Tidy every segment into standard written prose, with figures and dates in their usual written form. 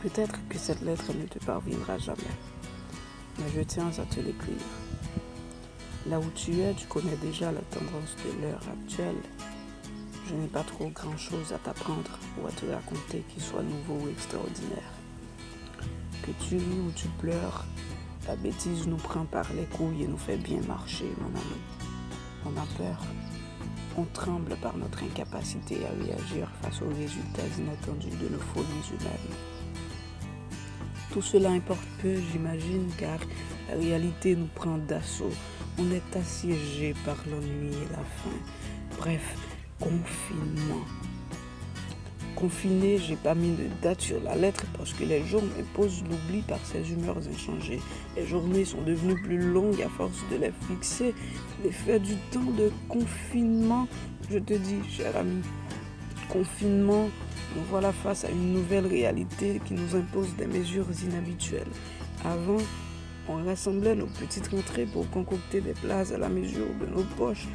Peut-être que cette lettre ne te parviendra jamais, mais je tiens à te l'écrire. Là où tu es, tu connais déjà la tendance de l'heure actuelle. Je n'ai pas trop grand-chose à t'apprendre ou à te raconter qui soit nouveau ou extraordinaire. Que tu ris ou tu pleures, la bêtise nous prend par les couilles et nous fait bien marcher, mon ami. On a peur. On tremble par notre incapacité à réagir face aux résultats inattendus de nos folies humaines. Tout cela importe peu, j'imagine, car la réalité nous prend d'assaut. On est assiégé par l'ennui et la faim. Bref, confinement. Confiné, j'ai pas mis de date sur la lettre parce que les jours m'imposent l'oubli par ces humeurs inchangées. Les journées sont devenues plus longues à force de les fixer. L'effet du temps de confinement, je te dis, cher ami, confinement, nous voilà face à une nouvelle réalité qui nous impose des mesures inhabituelles. Avant, on rassemblait nos petites rentrées pour concocter des plats à la mesure de nos poches.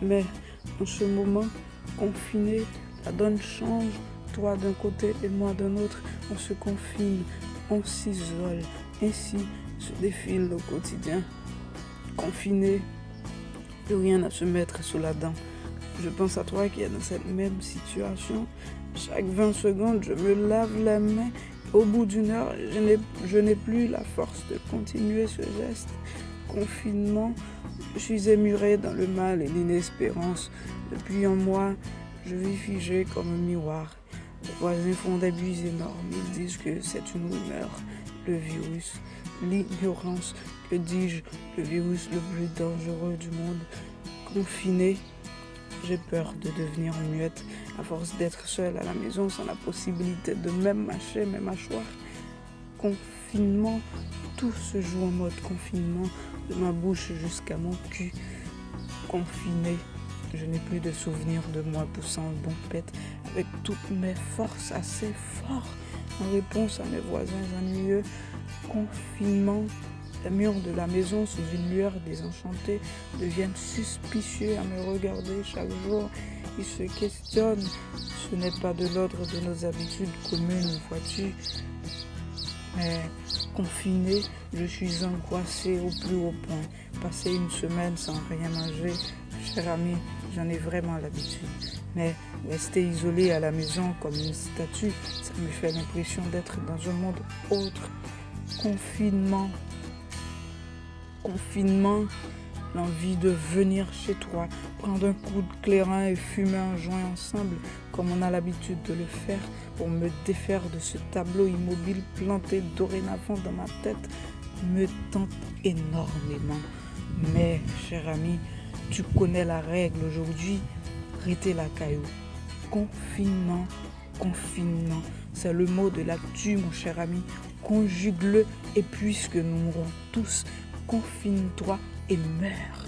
Mais en ce moment, confiné, la donne change. Toi d'un côté et moi d'un autre, on se confine, on s'isole. Ainsi se défile le quotidien. Confiné, plus rien à se mettre sous la dent. Je pense à toi qui est dans cette même situation. Chaque 20 secondes, je me lave les mains. Au bout d'une heure, je n'ai plus la force de continuer ce geste. Confinement, je suis émuré dans le mal et l'inespérance. Depuis un mois, je vis figé comme un miroir. Les voisins font des bruits énormes. Ils disent que c'est une rumeur, le virus, l'ignorance, que dis-je, le virus le plus dangereux du monde. Confiné, j'ai peur de devenir muette à force d'être seule à la maison sans la possibilité de même mâcher mes mâchoires. Confinement, tout se joue en mode confinement, de ma bouche jusqu'à mon cul. Confiné, je n'ai plus de souvenirs de moi poussant le bon pète avec toutes mes forces assez fort en réponse à mes voisins ennuyeux. Confinement, les murs de la maison sous une lueur désenchantée deviennent suspicieux à me regarder chaque jour. Ils se questionnent. Ce n'est pas de l'ordre de nos habitudes communes, vois-tu. Mais confiné, je suis angoissée au plus haut point. Passer une semaine sans rien manger, cher ami, j'en ai vraiment l'habitude. Mais rester isolé à la maison comme une statue, ça me fait l'impression d'être dans un monde autre. Confinement, l'envie de venir chez toi, prendre un coup de clairin et fumer un joint ensemble, comme on a l'habitude de le faire, pour me défaire de ce tableau immobile planté dorénavant dans ma tête, me tente énormément. Mais, cher ami, tu connais la règle aujourd'hui, rester la caillou. Confinement, c'est le mot de l'actu, mon cher ami. Conjugue-le et puisque nous mourrons tous, confine-toi et meurs.